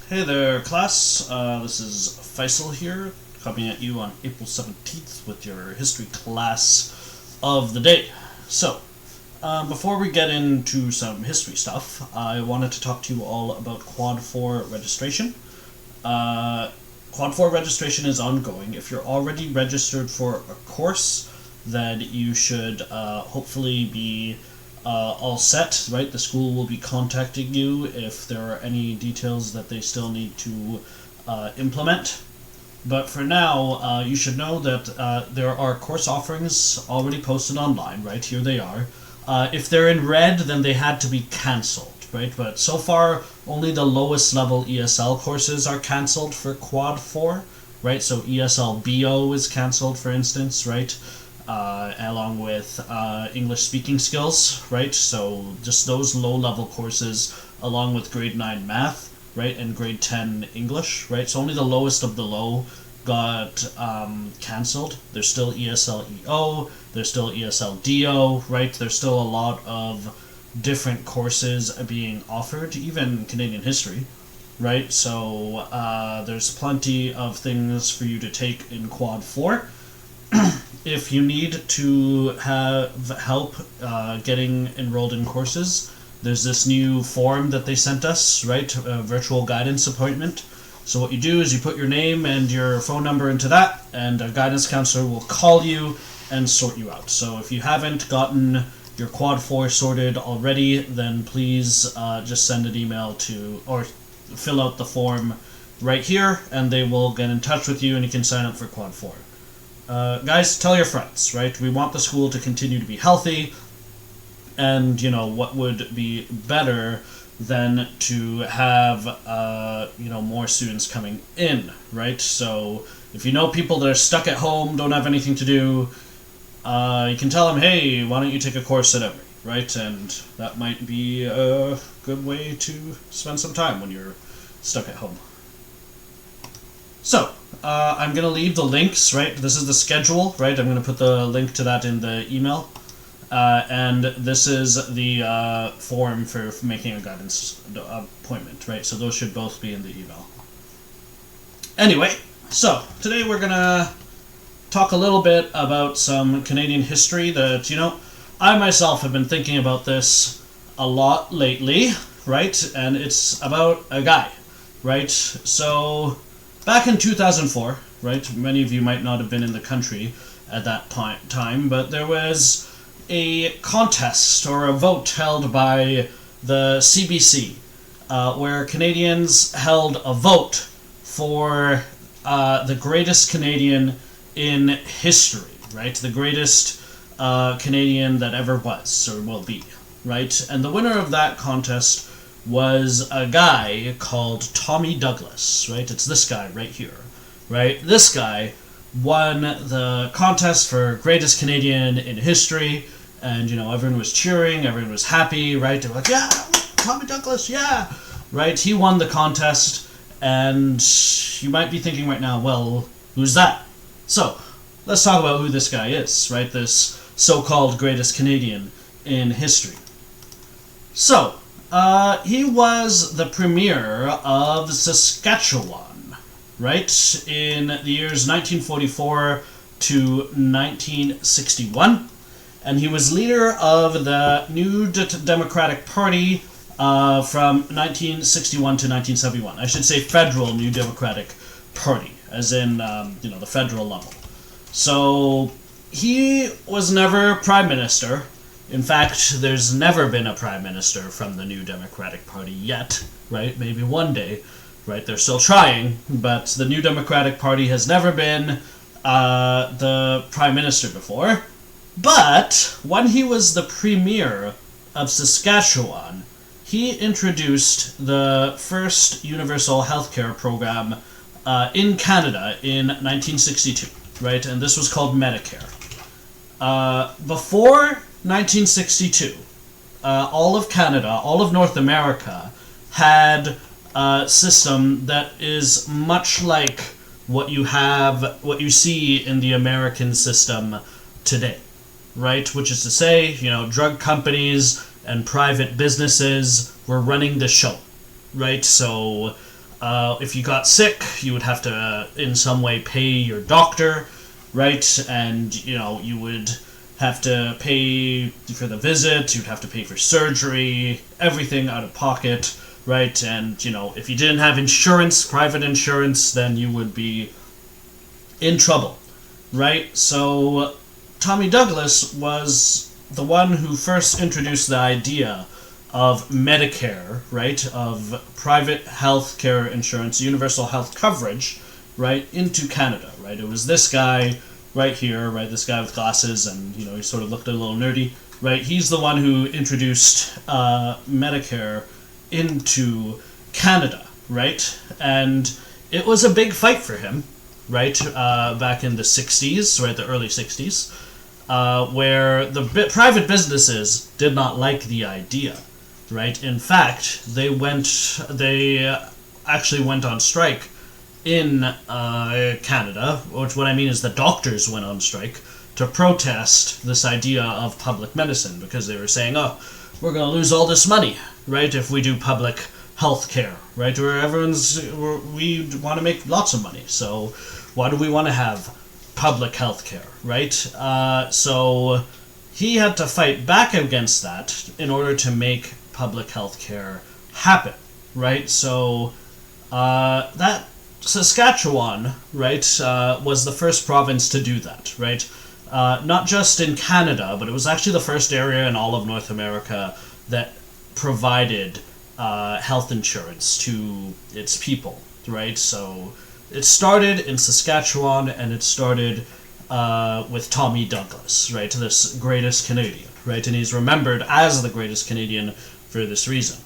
Hey there, class. This is Faisal here, coming at you on April 17th with your history class of the day. So, before we get into some history stuff, I wanted to talk to you all about Quad 4 registration. Quad 4 registration is ongoing. If you're already registered for a course, then you should hopefully be all set, right? The school will be contacting you if there are any details that they still need to implement. But for now, you should know that there are course offerings already posted online, right? Here they are. If they're in red, then they had to be cancelled, right? But so far, only the lowest level ESL courses are cancelled for Quad 4, right? So ESL BO is cancelled, for instance, right? Along with English speaking skills, right? So just those low-level courses, along with grade 9 math, right, and grade 10 English, right? So only the lowest of the low got cancelled. There's still ESL EO, there's still ESL DO, right? There's still a lot of different courses being offered, even Canadian history, right? So there's plenty of things for you to take in Quad 4. If you need to have help getting enrolled in courses, there's this new form that they sent us, right? A virtual guidance appointment. So what you do is you put your name and your phone number into that, and a guidance counselor will call you and sort you out. So if you haven't gotten your Quad 4 sorted already, then please just send an email to, or fill out the form right here, and they will get in touch with you and you can sign up for Quad 4. Guys, tell your friends, right? We want the school to continue to be healthy, and, you know, what would be better than to have, more students coming in, right? So if you know people that are stuck at home, don't have anything to do, you can tell them, hey, why don't you take a course at Emory, right? And that might be a good way to spend some time when you're stuck at home. So, I'm going to leave the links, right? This is the schedule, right? I'm going to put the link to that in the email. And this is the form for making a guidance appointment, right? So those should both be in the email. Anyway, so today we're going to talk a little bit about some Canadian history that, I myself have been thinking about this a lot lately, right? And it's about a guy, right? So back in 2004, right, many of you might not have been in the country at that time, but there was a contest or a vote held by the CBC where Canadians held a vote for the greatest Canadian in history, right, the greatest Canadian that ever was or will be, right, and the winner of that contest was a guy called Tommy Douglas, right? It's this guy right here, right? This guy won the contest for greatest Canadian in history, and, everyone was cheering, everyone was happy, right? They were like, yeah, Tommy Douglas, yeah, right? He won the contest, and you might be thinking right now, well, who's that? So, let's talk about who this guy is, right? This so-called greatest Canadian in history. So, he was the premier of Saskatchewan, right, in the years 1944 to 1961, and he was leader of the New Democratic Party from 1961 to 1971. I should say federal New Democratic Party, as in, the federal level. So, he was never prime minister. In fact, there's never been a prime minister from the New Democratic Party yet, right? Maybe one day, right? They're still trying, but the New Democratic Party has never been the prime minister before. But when he was the premier of Saskatchewan, he introduced the first universal healthcare program in Canada in 1962, right? And this was called Medicare. Before 1962, all of Canada, all of North America, had a system that is much like what you see in the American system today, right? Which is to say, drug companies and private businesses were running the show, right? So if you got sick, you would have to in some way pay your doctor, right? And, you would have to pay for the visit, you'd have to pay for surgery, everything out of pocket, right? And, if you didn't have insurance, private insurance, then you would be in trouble, right? So Tommy Douglas was the one who first introduced the idea of Medicare, right, of private health care insurance, universal health coverage, right, into Canada, right? It was this guy right here, right, this guy with glasses, and, he sort of looked a little nerdy, right? He's the one who introduced Medicare into Canada, right? And it was a big fight for him, right, back in the 60s, right, the early 60s, where the private businesses did not like the idea, right? In fact, they actually went on strike in Canada, which what I mean is the doctors went on strike to protest this idea of public medicine, because they were saying, oh, we're going to lose all this money, right, if we do public health care, right, where we want to make lots of money, so why do we want to have public health care, right? So he had to fight back against that in order to make public health care happen, right? So that Saskatchewan, right, was the first province to do that, right? Not just in Canada, but it was actually the first area in all of North America that provided health insurance to its people, right? So it started in Saskatchewan, and it started with Tommy Douglas, right, this greatest Canadian, right? And he's remembered as the greatest Canadian for this reason.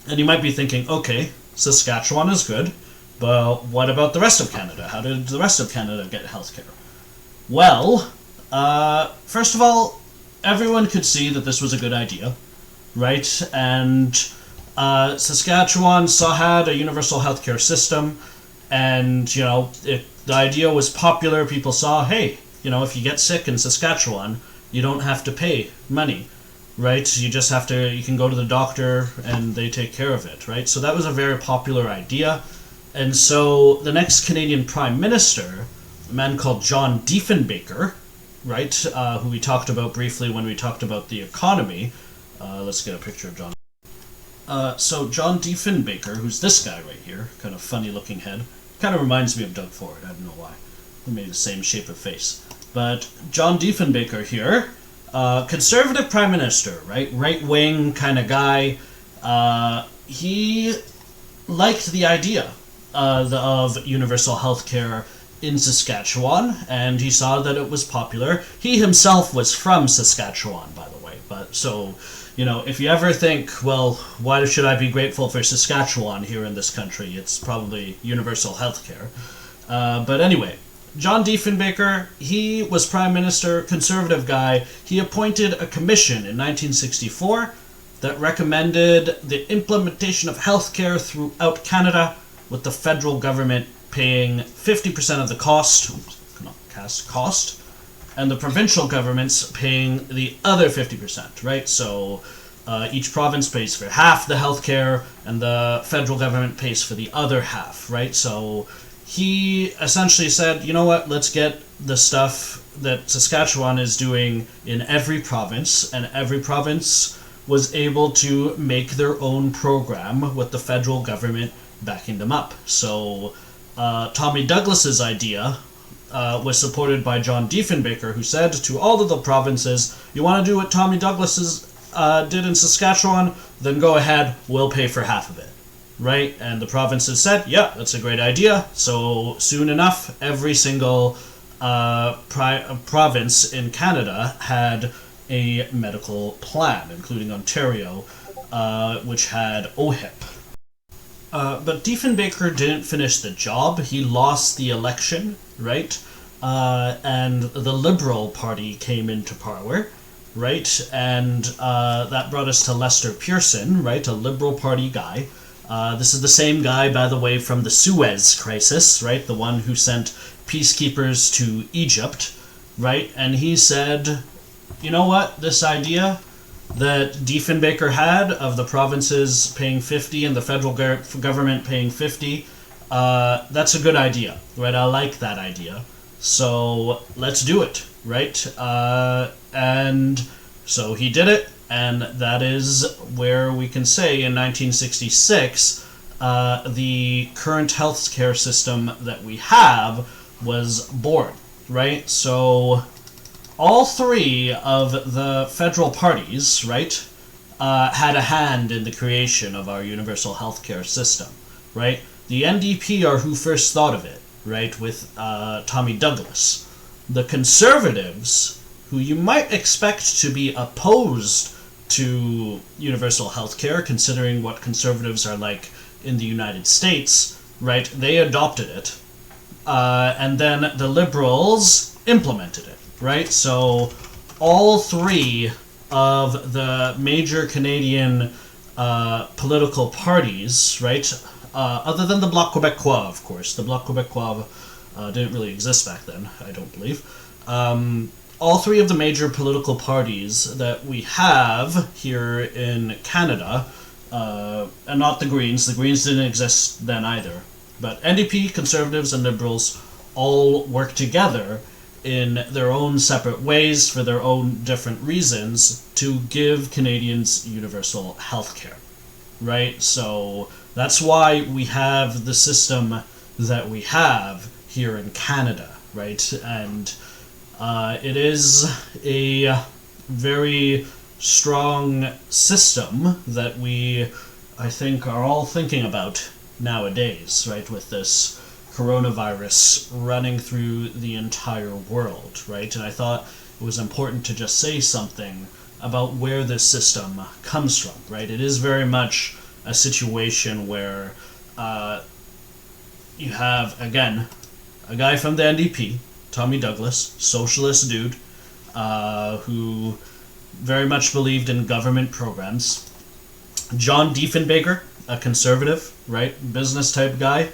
And you might be thinking, okay, Saskatchewan is good, but what about the rest of Canada? How did the rest of Canada get healthcare? Well, first of all, everyone could see that this was a good idea, right? And Saskatchewan had a universal healthcare system, and, the idea was popular. People saw, hey, if you get sick in Saskatchewan, you don't have to pay money, right? You can go to the doctor and they take care of it, right? So that was a very popular idea. And so the next Canadian Prime Minister, a man called John Diefenbaker, right, who we talked about briefly when we talked about the economy. Let's get a picture of John. So John Diefenbaker, who's this guy right here, kind of funny looking head, kind of reminds me of Doug Ford, I don't know why. He made the same shape of face. But John Diefenbaker here, conservative prime minister, right, right-wing kind of guy, he liked the idea of universal health care in Saskatchewan, and he saw that it was popular. He himself was from Saskatchewan, by the way, but so, if you ever think, well, why should I be grateful for Saskatchewan here in this country? It's probably universal health care. But anyway, John Diefenbaker, he was prime minister, conservative guy. He appointed a commission in 1964 that recommended the implementation of healthcare throughout Canada, with the federal government paying 50% of the cost, and the provincial governments paying the other 50%, right? So each province pays for half the healthcare, and the federal government pays for the other half, right? So he essentially said, you know what, let's get the stuff that Saskatchewan is doing in every province, and every province was able to make their own program with the federal government backing them up. So Tommy Douglas's idea was supported by John Diefenbaker, who said to all of the provinces, you want to do what Tommy Douglas did in Saskatchewan, then go ahead, we'll pay for half of it, right? And the provinces said, yeah, that's a great idea. So soon enough, every single province in Canada had a medical plan, including Ontario, which had OHIP. But Diefenbaker didn't finish the job. He lost the election, right? And the Liberal Party came into power, right? And that brought us to Lester Pearson, right? A Liberal Party guy. This is the same guy, by the way, from the Suez Crisis, right? The one who sent peacekeepers to Egypt, right? And he said, you know what, this idea, that Diefenbaker had of the provinces paying 50 and the federal government paying 50, that's a good idea, right? I like that idea. So let's do it, right? And so he did it, and that is where we can say in 1966, the current healthcare system that we have was born, right? So all three of the federal parties, right, had a hand in the creation of our universal healthcare system, right? The NDP are who first thought of it, right, with Tommy Douglas. The Conservatives, who you might expect to be opposed to universal healthcare, considering what conservatives are like in the United States, right, they adopted it. And then the Liberals implemented it, right? So all three of the major Canadian political parties, right, other than the Bloc Québécois, of course. The Bloc Québécois didn't really exist back then, I don't believe. All three of the major political parties that we have here in Canada, and not the Greens didn't exist then either, but NDP, Conservatives, and Liberals all work together in their own separate ways for their own different reasons to give Canadians universal health care, right? So that's why we have the system that we have here in Canada, right? And it is a very strong system that we, I think, are all thinking about nowadays, right, with this coronavirus running through the entire world, right? And I thought it was important to just say something about where this system comes from, right? It is very much a situation where you have, again, a guy from the NDP, Tommy Douglas, socialist dude, who very much believed in government programs. John Diefenbaker, a conservative, right, business type guy,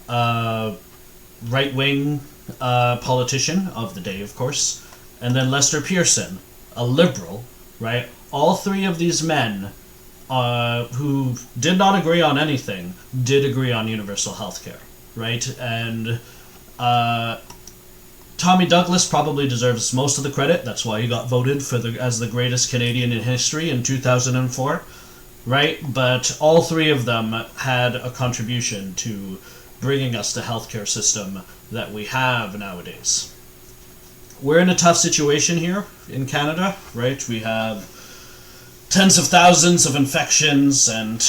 right-wing politician of the day, of course, and then Lester Pearson, a liberal, right? All three of these men who did not agree on anything did agree on universal health care, right? And Tommy Douglas probably deserves most of the credit. That's why he got voted as the greatest Canadian in history in 2004. Right? But all three of them had a contribution to bringing us the healthcare system that we have nowadays. We're in a tough situation here in Canada, right? We have tens of thousands of infections and,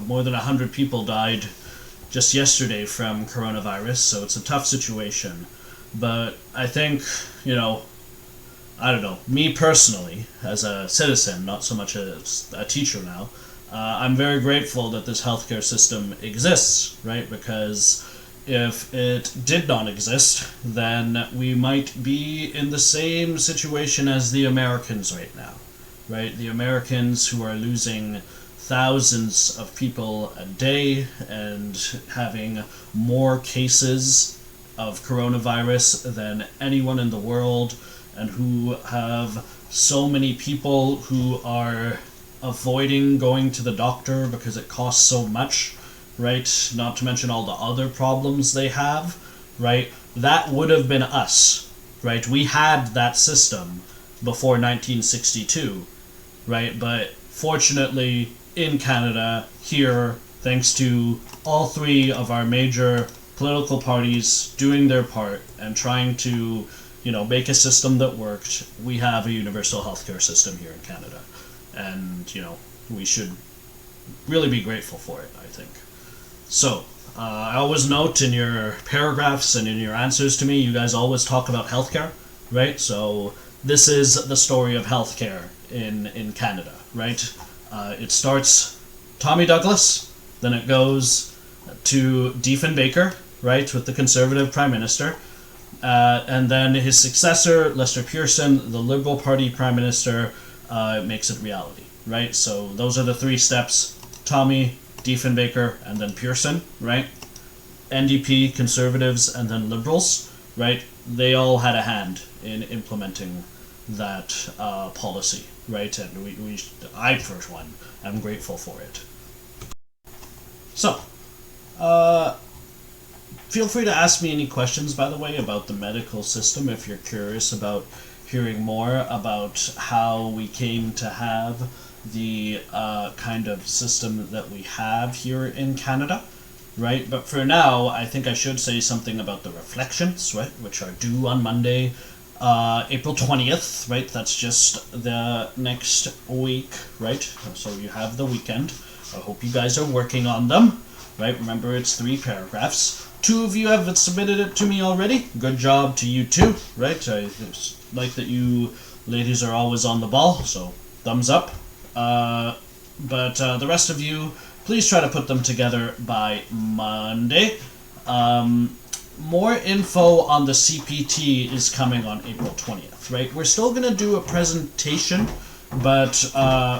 more than 100 people died just yesterday from coronavirus, so it's a tough situation. But I think, I don't know, me personally, as a citizen, not so much as a teacher now, I'm very grateful that this healthcare system exists, right? Because if it did not exist, then we might be in the same situation as the Americans right now, right? The Americans who are losing thousands of people a day and having more cases of coronavirus than anyone in the world, and who have so many people who are avoiding going to the doctor because it costs so much, right? Not to mention all the other problems they have, right? That would have been us, right? We had that system before 1962, right? But fortunately, in Canada, here, thanks to all three of our major political parties doing their part and trying to make a system that worked, we have a universal healthcare system here in Canada. And, we should really be grateful for it, I think. So, I always note in your paragraphs and in your answers to me, you guys always talk about healthcare, right? So, this is the story of healthcare in Canada, right? It starts Tommy Douglas, then it goes to Diefenbaker, right, with the Conservative Prime Minister, and then his successor, Lester Pearson, the Liberal Party Prime Minister, makes it reality, right? So those are the three steps: Tommy, Diefenbaker, and then Pearson, right? NDP, Conservatives, and then Liberals, right? They all had a hand in implementing that policy. right? And I, for one, am grateful for it. So, feel free to ask me any questions, by the way, about the medical system if you're curious about hearing more about how we came to have the kind of system that we have here in Canada, right? But for now, I think I should say something about the reflections, right, which are due on Monday, April 20th, right? That's just the next week, right? So you have the weekend. I hope you guys are working on them, right? Remember, it's 3 paragraphs. 2 of you have submitted it to me already. Good job to you too, right? I like that you ladies are always on the ball, so thumbs up. But the rest of you, please try to put them together by Monday. More info on the CPT is coming on April 20th, right? We're still going to do a presentation, but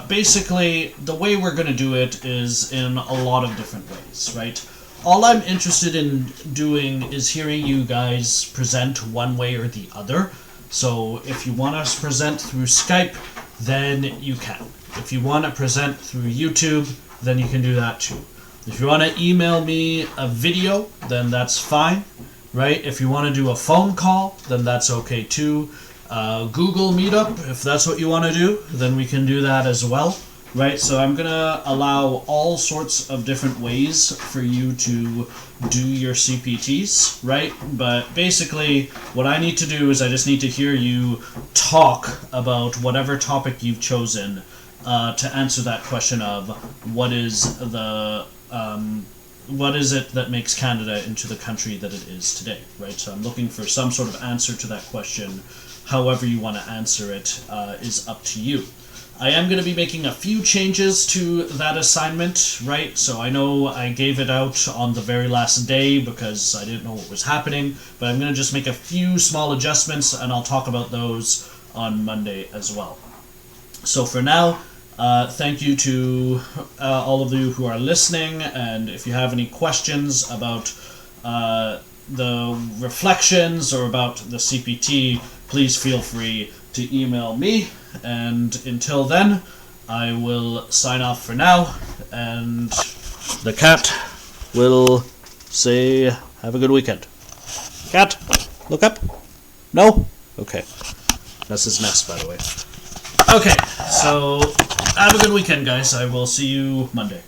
basically the way we're going to do it is in a lot of different ways, right? All I'm interested in doing is hearing you guys present one way or the other. So if you want us to present through Skype, then you can. If you want to present through YouTube, then you can do that too. If you want to email me a video, then that's fine, right? If you want to do a phone call, then that's okay too. Google Meetup, if that's what you want to do, then we can do that as well. Right, so I'm going to allow all sorts of different ways for you to do your CPTs, right? But basically, what I need to do is I just need to hear you talk about whatever topic you've chosen to answer that question of what is it that makes Canada into the country that it is today, right? So I'm looking for some sort of answer to that question. However you want to answer it is up to you. I am going to be making a few changes to that assignment, right? So I know I gave it out on the very last day because I didn't know what was happening, but I'm going to just make a few small adjustments, and I'll talk about those on Monday as well. So for now, thank you to all of you who are listening, and if you have any questions about the reflections or about the CPT, please feel free to email me. And until then, I will sign off for now, and the cat will say, have a good weekend. Cat, look up. No? Okay. That's his nest, by the way. Okay, so have a good weekend, guys. I will see you Monday.